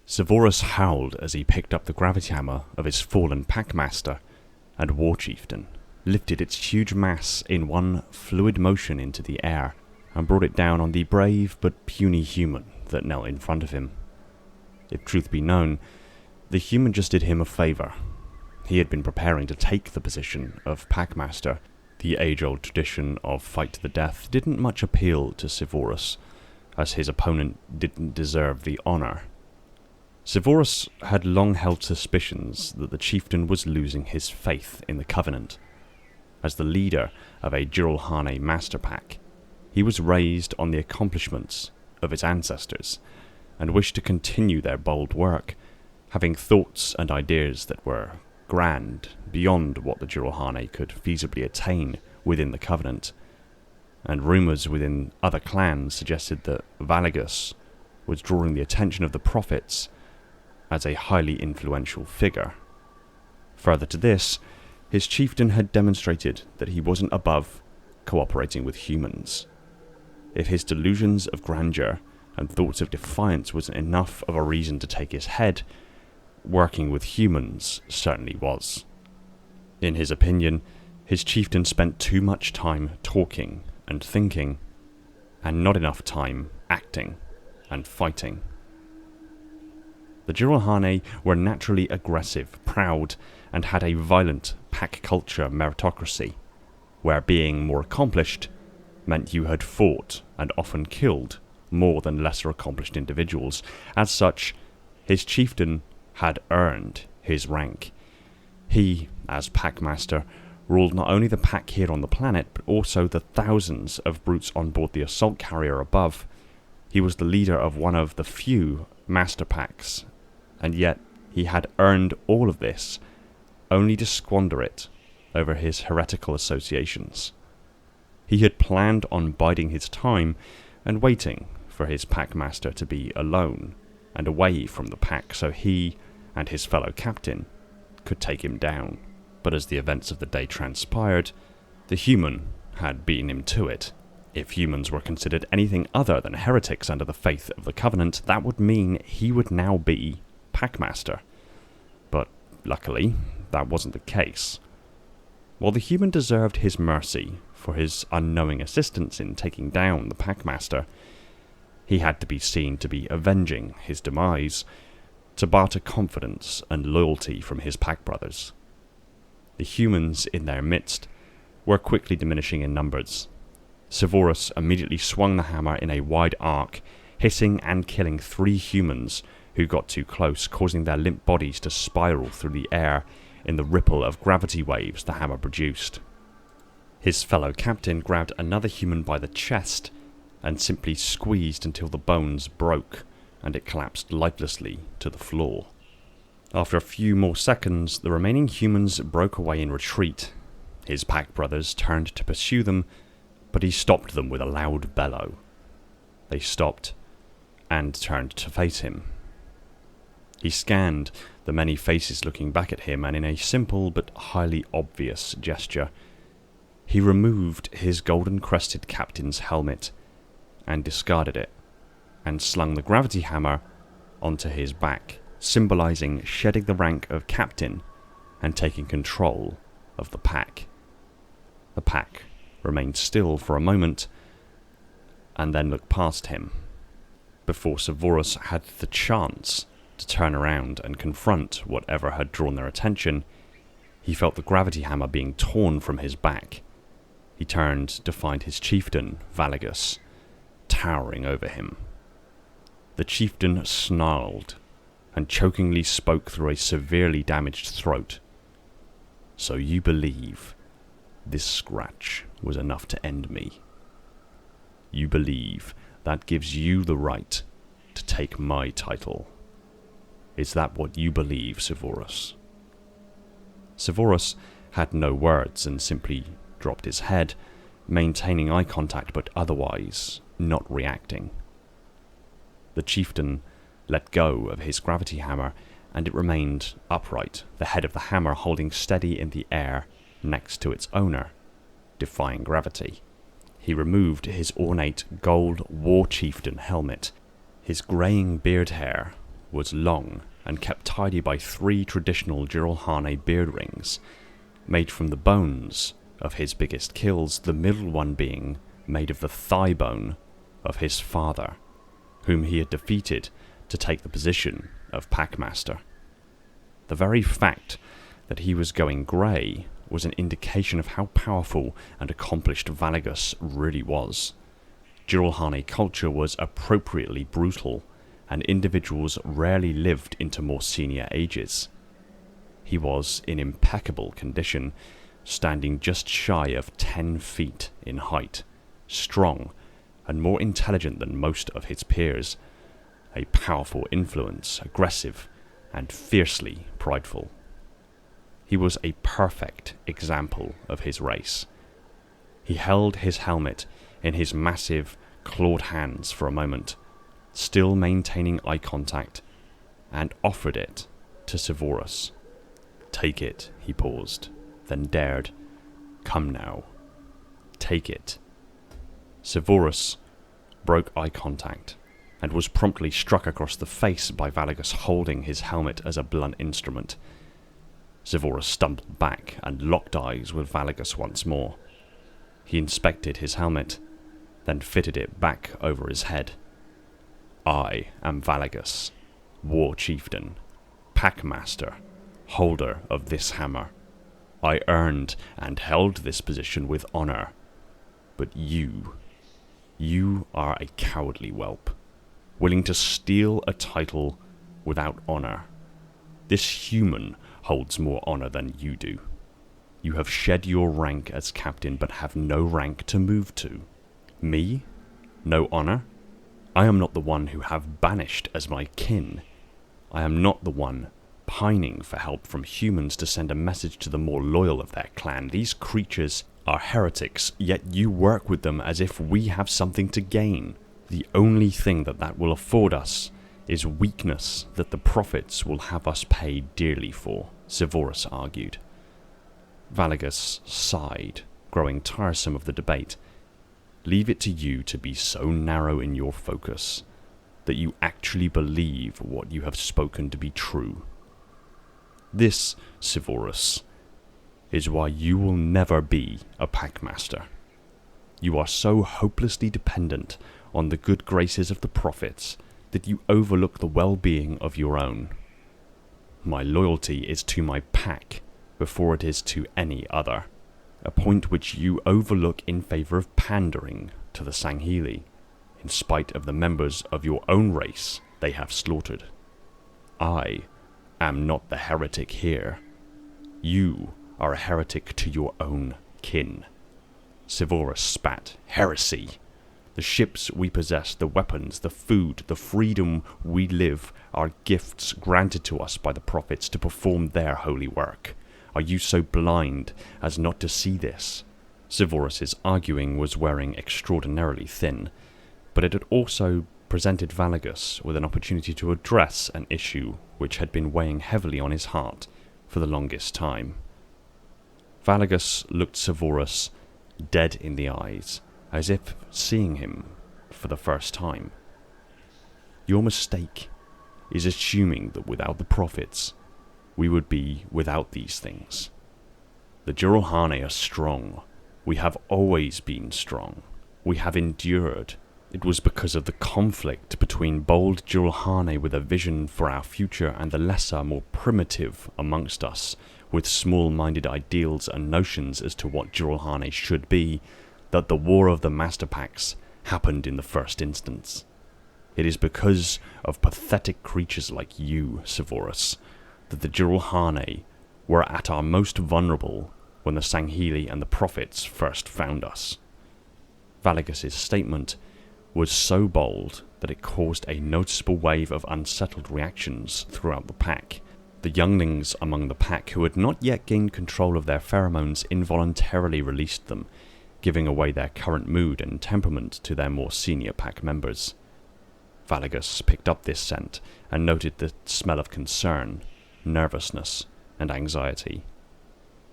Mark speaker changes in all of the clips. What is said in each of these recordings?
Speaker 1: Sevorus howled as he picked up the gravity hammer of his fallen packmaster, and War Chieftain lifted its huge mass in one fluid motion into the air and brought it down on the brave but puny human that knelt in front of him. If truth be known, the human just did him a favour. He had been preparing to take the position of packmaster. The age-old tradition of fight to the death didn't much appeal to Sevorus, as his opponent didn't deserve the honour. Sevorus had long held suspicions that the chieftain was losing his faith in the Covenant. As the leader of a Jiralhane master pack, he was raised on the accomplishments of his ancestors, and wished to continue their bold work, having thoughts and ideas that were grand beyond what the Jiralhane could feasibly attain within the Covenant. And rumours within other clans suggested that Valagus was drawing the attention of the prophets as a highly influential figure. Further to this, his chieftain had demonstrated that he wasn't above cooperating with humans. If his delusions of grandeur and thoughts of defiance wasn't enough of a reason to take his head, working with humans certainly was. In his opinion, his chieftain spent too much time talking and thinking, and not enough time acting and fighting. The Jiralhane were naturally aggressive, proud, and had a violent pack culture meritocracy, where being more accomplished meant you had fought and often killed more than lesser accomplished individuals. As such, his chieftain had earned his rank. He, as packmaster, ruled not only the pack here on the planet, but also the thousands of brutes on board the assault carrier above. He was the leader of one of the few master packs, and yet he had earned all of this, only to squander it over his heretical associations. He had planned on biding his time and waiting for his packmaster to be alone and away from the pack so he and his fellow captain could take him down. But as the events of the day transpired, the human had beaten him to it. If humans were considered anything other than heretics under the faith of the Covenant, that would mean he would now be packmaster. But luckily, that wasn't the case. While the human deserved his mercy for his unknowing assistance in taking down the packmaster, he had to be seen to be avenging his demise, to barter confidence and loyalty from his pack brothers. The humans in their midst were quickly diminishing in numbers. Sevorus immediately swung the hammer in a wide arc, hitting and killing 3 humans who got too close, causing their limp bodies to spiral through the air in the ripple of gravity waves the hammer produced. His fellow captain grabbed another human by the chest and simply squeezed until the bones broke and it collapsed lifelessly to the floor. After a few more seconds, the remaining humans broke away in retreat. His pack brothers turned to pursue them, but he stopped them with a loud bellow. They stopped and turned to face him. He scanned the many faces looking back at him, and in a simple but highly obvious gesture, he removed his golden-crested captain's helmet and discarded it, and slung the gravity hammer onto his back, symbolizing shedding the rank of captain and taking control of the pack. The pack remained still for a moment, and then looked past him, before Sevorus had the chance to turn around and confront whatever had drawn their attention. He felt the gravity hammer being torn from his back. He turned to find his chieftain, Valagus, towering over him. The chieftain snarled and chokingly spoke through a severely damaged throat. "So you believe this scratch was enough to end me? You believe that gives you the right to take my title? Is that what you believe, Sevorus?" Sevorus had no words and simply dropped his head, maintaining eye contact but otherwise not reacting. The chieftain let go of his gravity hammer, and it remained upright, the head of the hammer holding steady in the air next to its owner, defying gravity. He removed his ornate gold war chieftain helmet. His greying beard hair was long and kept tidy by 3 traditional Jiralhane beard rings, made from the bones of his biggest kills, the middle one being made of the thigh bone of his father, whom he had defeated to take the position of Packmaster. The very fact that he was going grey was an indication of how powerful and accomplished Valagus really was. Jiralhane culture was appropriately brutal, and individuals rarely lived into more senior ages. He was in impeccable condition, standing just shy of 10 feet in height, strong and more intelligent than most of his peers, a powerful influence, aggressive and fiercely prideful. He was a perfect example of his race. He held his helmet in his massive, clawed hands for a moment, still maintaining eye contact, and offered it to Sevorus. "Take it," he paused, then dared. "Come now. Take it." Sevorus broke eye contact, and was promptly struck across the face by Valagus holding his helmet as a blunt instrument. Sevorus stumbled back and locked eyes with Valagus once more. He inspected his helmet, then fitted it back over his head. "I am Valagus, War Chieftain, Packmaster, holder of this hammer. I earned and held this position with honor. But you are a cowardly whelp, willing to steal a title without honor. This human holds more honor than you do. You have shed your rank as captain but have no rank to move to. Me? No honor? I am not the one who have banished as my kin. I am not the one pining for help from humans to send a message to the more loyal of their clan. These creatures are heretics, yet you work with them as if we have something to gain. The only thing that will afford us is weakness that the prophets will have us pay dearly for," Sevorus argued. Valagus sighed, growing tiresome of the debate. "Leave it to you to be so narrow in your focus that you actually believe what you have spoken to be true. This, Sevorus, is why you will never be a Packmaster. You are so hopelessly dependent on the good graces of the prophets that you overlook the well-being of your own. My loyalty is to my pack before it is to any other, a point which you overlook in favour of pandering to the Sangheli, in spite of the members of your own race they have slaughtered. I am not the heretic here. You are a heretic to your own kin." Sevorus spat. "Heresy! The ships we possess, the weapons, the food, the freedom we live are gifts granted to us by the prophets to perform their holy work. Are you so blind as not to see this?" Sevorus's arguing was wearing extraordinarily thin, but it had also presented Valagus with an opportunity to address an issue which had been weighing heavily on his heart for the longest time. Valagus looked Sevorus dead in the eyes, as if seeing him for the first time. "Your mistake is assuming that without the prophets, we would be without these things. The Jiralhane are strong. We have always been strong. We have endured. It was because of the conflict between bold Jiralhane with a vision for our future and the lesser, more primitive amongst us, with small-minded ideals and notions as to what Jiralhane should be, that the War of the Master Packs happened in the first instance. It is because of pathetic creatures like you, Sevorus, that the Jiralhane were at our most vulnerable when the Sangheli and the prophets first found us." Valagus's statement was so bold that it caused a noticeable wave of unsettled reactions throughout the pack. The younglings among the pack who had not yet gained control of their pheromones involuntarily released them, giving away their current mood and temperament to their more senior pack members. Valagus picked up this scent and noted the smell of concern, nervousness, and anxiety.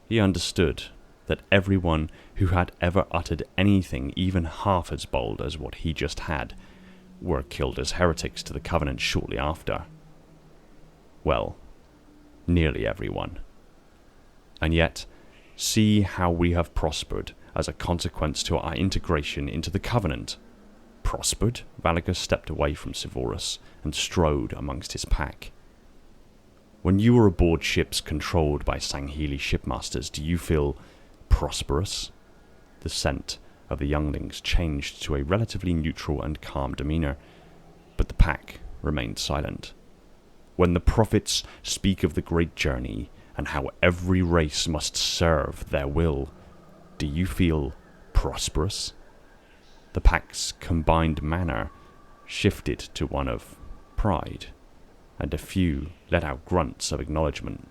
Speaker 1: He understood that everyone who had ever uttered anything even half as bold as what he just had were killed as heretics to the Covenant shortly after. Well, nearly everyone. And yet, see how we have prospered as a consequence to our integration into the Covenant. Prospered? Valagus stepped away from Sevorus and strode amongst his pack. When you are aboard ships controlled by Sangheli shipmasters, do you feel prosperous? The scent of the younglings changed to a relatively neutral and calm demeanour, but the pack remained silent. When the prophets speak of the great journey and how every race must serve their will, do you feel prosperous? The pack's combined manner shifted to one of pride, and a few let out grunts of acknowledgement.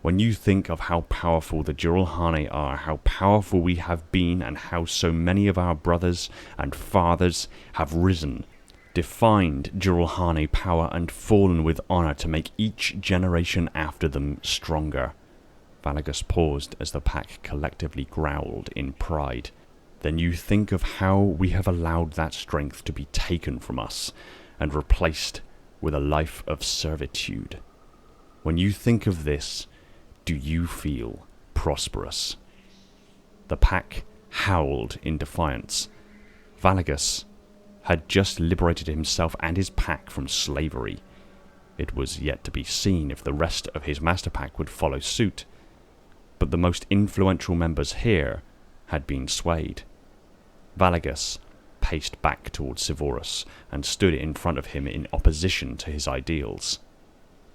Speaker 1: When you think of how powerful the Jiralhane are, how powerful we have been, and how so many of our brothers and fathers have risen, defined Jiralhane power, and fallen with honour to make each generation after them stronger. Valagus paused as the pack collectively growled in pride. Then you think of how we have allowed that strength to be taken from us and replaced with a life of servitude. When you think of this, do you feel prosperous? The pack howled in defiance. Valagus had just liberated himself and his pack from slavery. It was yet to be seen if the rest of his master pack would follow suit, but the most influential members here had been swayed. Valagus paced back towards Sevorus and stood in front of him in opposition to his ideals.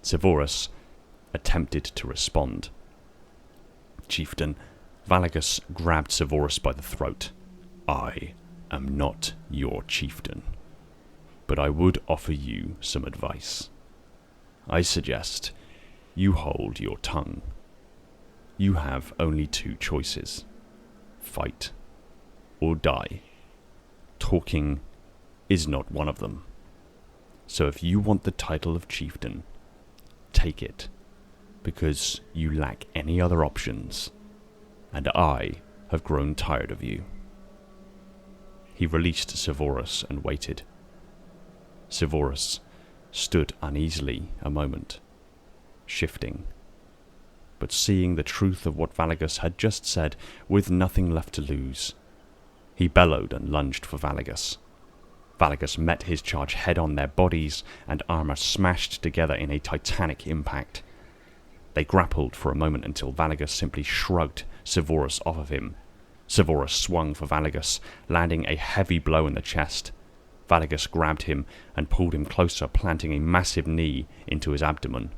Speaker 1: Sevorus attempted to respond. Chieftain, Valagus grabbed Sevorus by the throat. I am not your chieftain, but I would offer you some advice. I suggest you hold your tongue. You have only two choices: fight or die. Talking is not one of them. So if you want the title of chieftain, take it, because you lack any other options, and I have grown tired of you. He released Sevorus and waited. Sevorus stood uneasily a moment, shifting, but seeing the truth of what Valagus had just said, with nothing left to lose, he bellowed and lunged for Valagus. Valagus met his charge head-on. Their bodies and armour smashed together in a titanic impact. They grappled for a moment until Valagus simply shrugged Sevorus off of him. Sevorus swung for Valagus, landing a heavy blow in the chest. Valagus grabbed him and pulled him closer, planting a massive knee into his abdomen.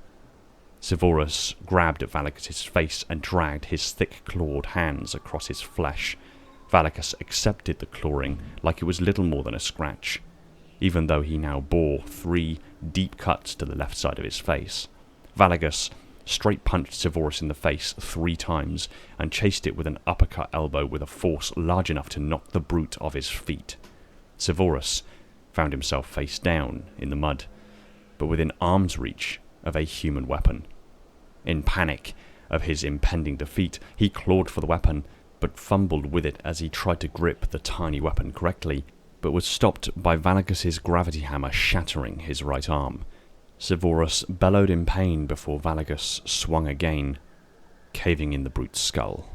Speaker 1: Sevorus grabbed at Valagus' face and dragged his thick-clawed hands across his flesh. Valagus accepted the clawing like it was little more than a scratch, even though he now bore 3 deep cuts to the left side of his face. Valagus straight punched Sevorus in the face 3 times and chased it with an uppercut elbow with a force large enough to knock the brute off his feet. Sevorus found himself face down in the mud, but within arm's reach of a human weapon. In panic of his impending defeat, he clawed for the weapon, but fumbled with it as he tried to grip the tiny weapon correctly, but was stopped by Valagus' gravity hammer shattering his right arm. Sevorus bellowed in pain before Valagus swung again, caving in the brute's skull.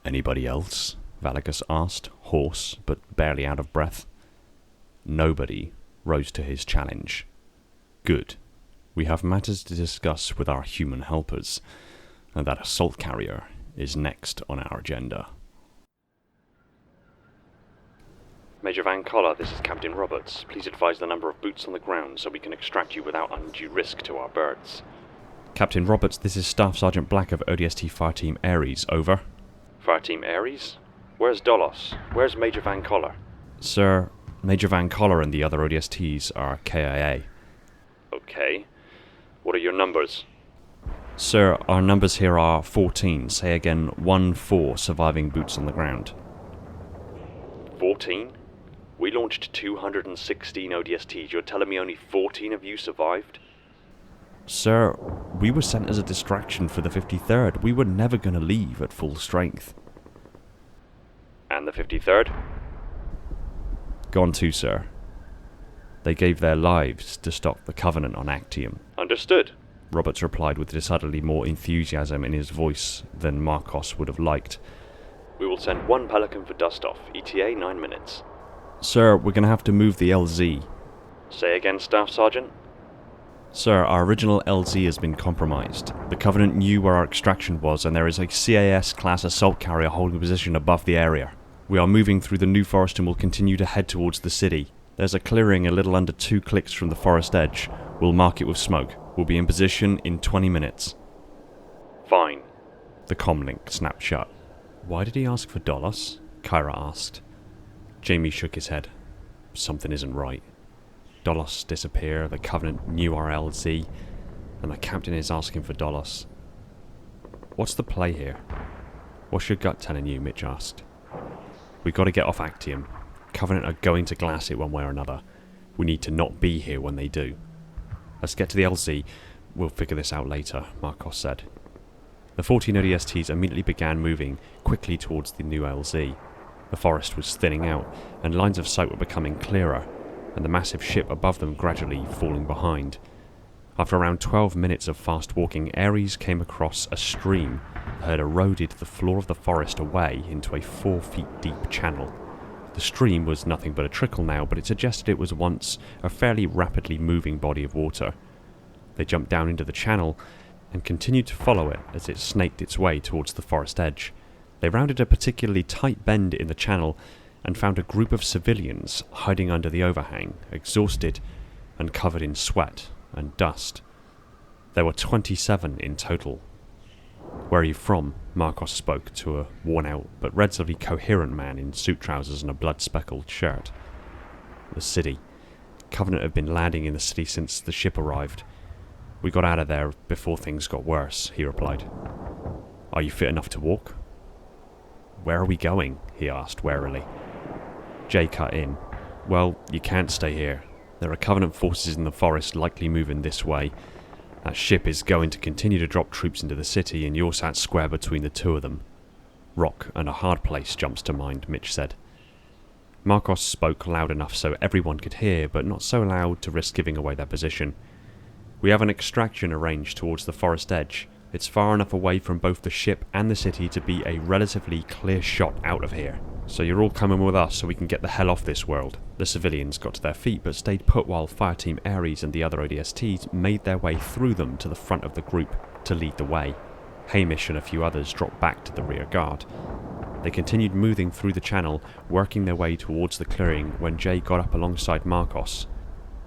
Speaker 1: "Anybody else?" Valagus asked, hoarse but barely out of breath. Nobody rose to his challenge. "Good. We have matters to discuss with our human helpers, and that assault carrier is next on our agenda." Major Van Collar, this is Captain Roberts. Please advise the number of boots on the ground so we can extract you without undue risk to our birds. Captain Roberts, this is Staff Sergeant Black of ODST Fireteam Ares, over. Fireteam Ares? Where's Dolos? Where's Major Van Collar? Sir, Major Van Collar and the other ODSTs are KIA. Okay. What are your numbers? Sir, our numbers here are 14. Say again, 1-4 surviving boots on the ground. 14? We launched 216 ODSTs. You're telling me only 14 of you survived? Sir, we were sent as a distraction for the 53rd. We were never going to leave at full strength. And the 53rd? Gone too, sir. They gave their lives to stop the Covenant on Actium.
Speaker 2: Understood,
Speaker 1: Roberts replied with decidedly more enthusiasm in his voice than Marcos would have liked.
Speaker 2: We will send one Pelican for dust-off, ETA 9 minutes.
Speaker 1: Sir, we're going to have to move the LZ.
Speaker 2: Say again, Staff Sergeant?
Speaker 1: Sir, our original LZ has been compromised. The Covenant knew where our extraction was, and there is a CAS-class assault carrier holding position above the area. We are moving through the New Forest and will continue to head towards the city. There's a clearing a little under 2 clicks from the forest edge. We'll mark it with smoke. We'll be in position in 20 minutes.
Speaker 2: Fine.
Speaker 1: The comlink snapped shut. Why did he ask for dollars? Kyra asked. Jamie shook his head. Something isn't right. Dolos disappear, the Covenant knew our LZ, and the captain is asking for dollars. What's the play here? What's your gut telling you? Mitch asked. We got to get off Actium. Covenant are going to glass it one way or another. We need to not be here when they do. Let's get to the LZ. We'll figure this out later, Marcos said. The 14 ODSTs immediately began moving quickly towards the new LZ. The forest was thinning out, and lines of sight were becoming clearer, and the massive ship above them gradually falling behind. After around 12 minutes of fast walking, Ares came across a stream that had eroded the floor of the forest away into a 4 feet deep channel. The stream was nothing but a trickle now, but it suggested it was once a fairly rapidly moving body of water. They jumped down into the channel and continued to follow it as it snaked its way towards the forest edge. They rounded a particularly tight bend in the channel and found a group of civilians hiding under the overhang, exhausted and covered in sweat and dust. There were 27 in total. Where are you from? Marcos spoke to a worn-out but relatively coherent man in suit trousers and a blood-speckled shirt. The city. Covenant had been landing in the city since the ship arrived. We got out of there before things got worse, he replied. Are you fit enough to walk? Where are we going? He asked warily. Jay cut in. Well, you can't stay here. There are Covenant forces in the forest likely moving this way. That ship is going to continue to drop troops into the city, and you're sat square between the two of them. Rock and a hard place jumps to mind, Mitch said. Marcos spoke loud enough so everyone could hear, but not so loud to risk giving away their position. We have an extraction arranged towards the forest edge. It's far enough away from both the ship and the city to be a relatively clear shot out of here. So you're all coming with us so we can get the hell off this world. The civilians got to their feet but stayed put while Fireteam Ares and the other ODSTs made their way through them to the front of the group to lead the way. Hamish and a few others dropped back to the rear guard. They continued moving through the channel, working their way towards the clearing when Jay got up alongside Marcos.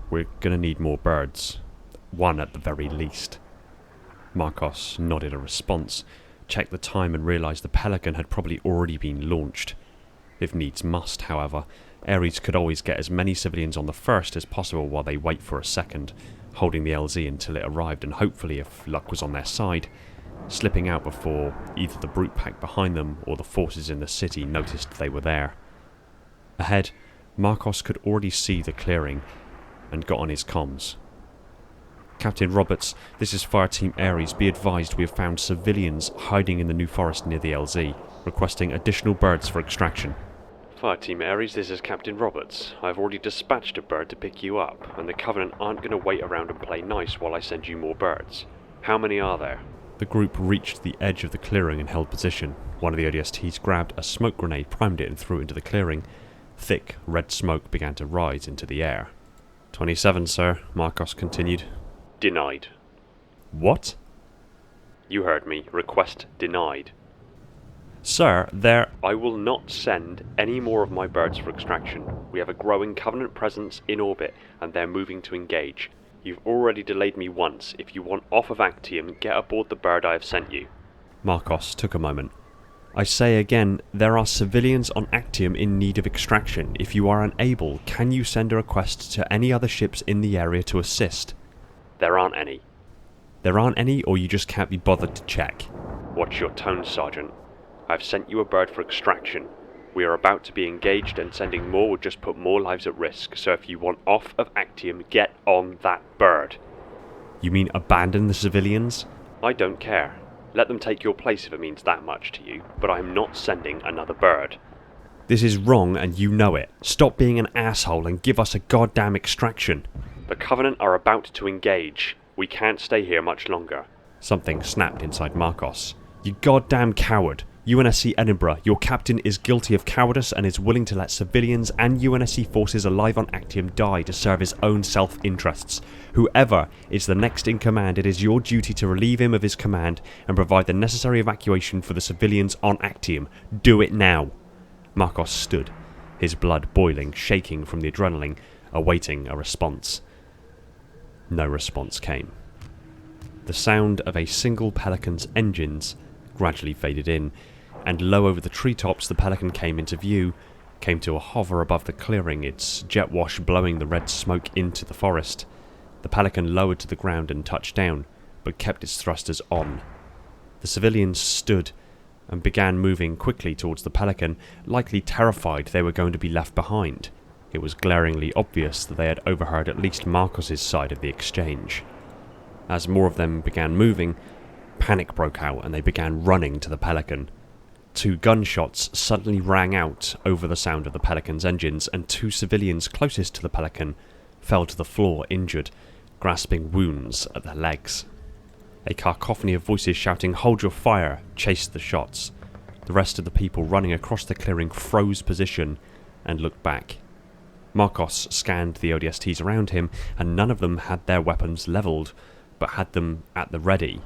Speaker 1: We're gonna need more birds. One at the very least. Marcos nodded a response, checked the time and realised the Pelican had probably already been launched. If needs must, however, Ares could always get as many civilians on the first as possible while they wait for a second, holding the LZ until it arrived and hopefully, if luck was on their side, slipping out before either the brute pack behind them or the forces in the city noticed they were there. Ahead, Marcos could already see the clearing and got on his comms. Captain Roberts, this is Fireteam Ares. Be advised we have found civilians hiding in the New Forest near the LZ, requesting additional birds for extraction.
Speaker 2: Fireteam Ares, this is Captain Roberts. I've already dispatched a bird to pick you up, and the Covenant aren't going to wait around and play nice while I send you more birds. How many are there?
Speaker 1: The group reached the edge of the clearing and held position. One of the ODSTs grabbed a smoke grenade, primed it and threw it into the clearing. Thick, red smoke began to rise into the air. 27, sir, Marcos continued.
Speaker 2: Denied.
Speaker 1: What?
Speaker 2: You heard me. Request denied.
Speaker 1: Sir,
Speaker 2: I will not send any more of my birds for extraction. We have a growing Covenant presence in orbit, and they're moving to engage. You've already delayed me once. If you want off of Actium, get aboard the bird I have sent you.
Speaker 1: Marcos took a moment. I say again, there are civilians on Actium in need of extraction. If you are unable, can you send a request to any other ships in the area to assist?
Speaker 2: There aren't any.
Speaker 1: There aren't any, or you just can't be bothered to check?
Speaker 2: Watch your tone, Sergeant. I've sent you a bird for extraction. We are about to be engaged, and sending more would just put more lives at risk, so if you want off of Actium, get on that bird.
Speaker 1: You mean abandon the civilians?
Speaker 2: I don't care. Let them take your place if it means that much to you, but I am not sending another bird. This is wrong and you know it. Stop being an asshole and give us a goddamn extraction. The Covenant are about to engage. We can't stay here much longer. Something snapped inside Marcos. You goddamn coward. UNSC Edinburgh, your captain is guilty of cowardice and is willing to let civilians and UNSC forces alive on Actium die to serve his own self-interests. Whoever is the next in command, it is your duty to relieve him of his command and provide the necessary evacuation for the civilians on Actium. Do it now. Marcos stood, his blood boiling, shaking from the adrenaline, awaiting a response. No response came. The sound of a single Pelican's engines gradually faded in, and low over the treetops the Pelican came into view, came to a hover above the clearing, its jet wash blowing the red smoke into the forest. The Pelican lowered to the ground and touched down, but kept its thrusters on. The civilians stood and began moving quickly towards the Pelican, likely terrified they were going to be left behind. It was glaringly obvious that they had overheard at least Marcos's side of the exchange. As more of them began moving, panic broke out and they began running to the Pelican. 2 gunshots suddenly rang out over the sound of the Pelican's engines, and 2 civilians closest to the Pelican fell to the floor injured, grasping wounds at their legs. A cacophony of voices shouting, "Hold your fire!" chased the shots. The rest of the people running across the clearing froze position and looked back. Marcos scanned the ODSTs around him, and none of them had their weapons levelled, but had them at the ready.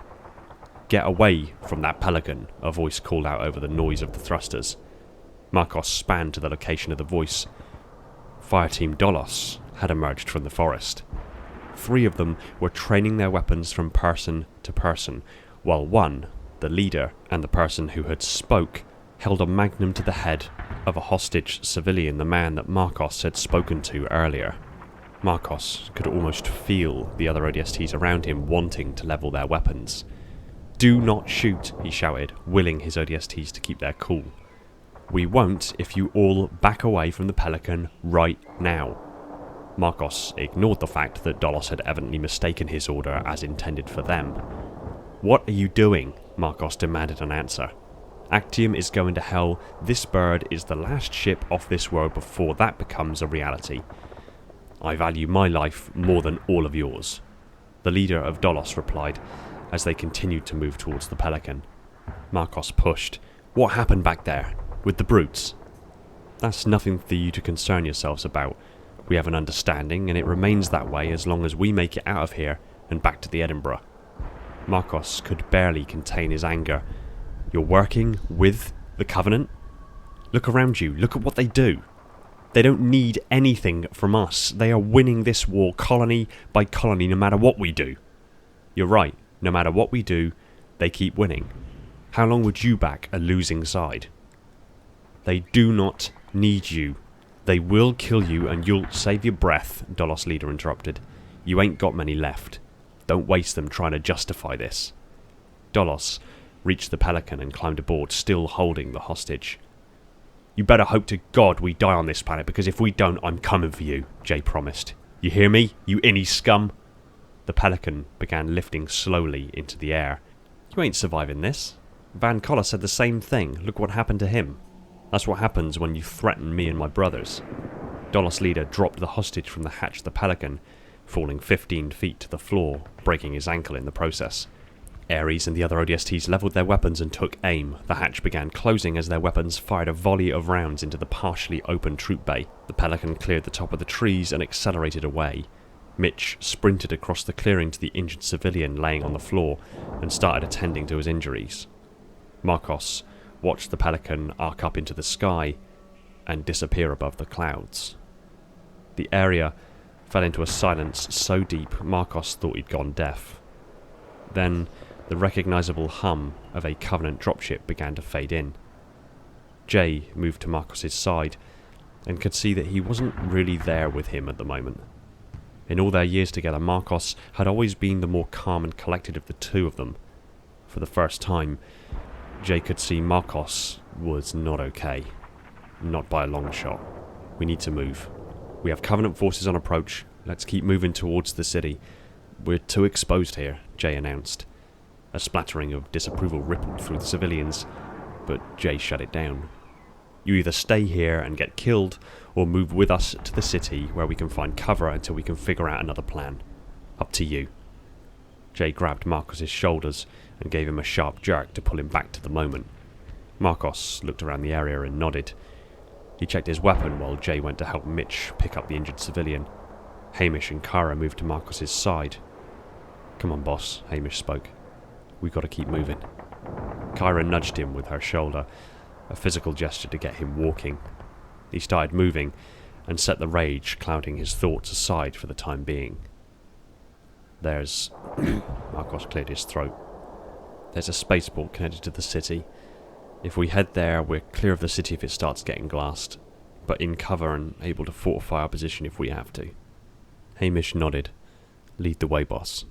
Speaker 2: "Get away from that Pelican," a voice called out over the noise of the thrusters. Marcos span to the location of the voice. Fireteam Dolos had emerged from the forest. 3 of them were training their weapons from person to person, while one, the leader and the person who had spoke, held a magnum to the head of a hostage civilian, the man that Marcos had spoken to earlier. Marcos could almost feel the other ODSTs around him wanting to level their weapons. "Do not shoot," he shouted, willing his ODSTs to keep their cool. "We won't if you all back away from the Pelican right now." Marcos ignored the fact that Dolos had evidently mistaken his order as intended for them. "What are you doing?" Marcos demanded an answer. "Actium is going to hell. This bird is the last ship off this world before that becomes a reality. I value my life more than all of yours," the leader of Dolos replied, as they continued to move towards the Pelican. Marcos pushed. "What happened back there? With the brutes?" "That's nothing for you to concern yourselves about. We have an understanding, and it remains that way as long as we make it out of here and back to the Edinburgh." Marcos could barely contain his anger. "You're working with the Covenant? Look around you. Look at what they do. They don't need anything from us. They are winning this war colony by colony no matter what we do." "You're right. No matter what we do, they keep winning. How long would you back a losing side?" "They do not need you. They will kill you and you'll save your breath," Dolos leader interrupted. "You ain't got many left. Don't waste them trying to justify this." Dolos reached the Pelican and climbed aboard, still holding the hostage. "You better hope to God we die on this planet, because if we don't, I'm coming for you," Jay promised. "You hear me, you innie scum?" The Pelican began lifting slowly into the air. "You ain't surviving this. Van Collar said the same thing. Look what happened to him. That's what happens when you threaten me and my brothers." Dolos leader dropped the hostage from the hatch of the Pelican, falling 15 feet to the floor, breaking his ankle in the process. Ares and the other ODSTs levelled their weapons and took aim. The hatch began closing as their weapons fired a volley of rounds into the partially open troop bay. The Pelican cleared the top of the trees and accelerated away. Mitch sprinted across the clearing to the injured civilian laying on the floor and started attending to his injuries. Marcos watched the Pelican arc up into the sky and disappear above the clouds. The area fell into a silence so deep Marcos thought he'd gone deaf. Then the recognisable hum of a Covenant dropship began to fade in. Jay moved to Marcos's side and could see that he wasn't really there with him at the moment. In all their years together, Marcos had always been the more calm and collected of the two of them. For the first time, Jay could see Marcos was not okay. Not by a long shot. "We need to move. We have Covenant forces on approach. Let's keep moving towards the city. We're too exposed here," Jay announced. A splattering of disapproval rippled through the civilians, but Jay shut it down. You either stay here and get killed, or move with us to the city where we can find cover until we can figure out another plan. Up to you. Jay grabbed Marcos's shoulders and gave him a sharp jerk to pull him back to the moment. Marcos looked around the area and nodded. He checked his weapon while Jay went to help Mitch pick up the injured civilian. Hamish and Kara moved to Marcos's side. "Come on, boss," Hamish spoke. "We've got to keep moving." Kyra nudged him with her shoulder, a physical gesture to get him walking. He started moving and set the rage clouding his thoughts aside for the time being. "There's..." Marcos cleared his throat. "There's a spaceport connected to the city. If we head there, we're clear of the city if it starts getting glassed, but in cover and able to fortify our position if we have to." Hamish nodded. "Lead the way, boss."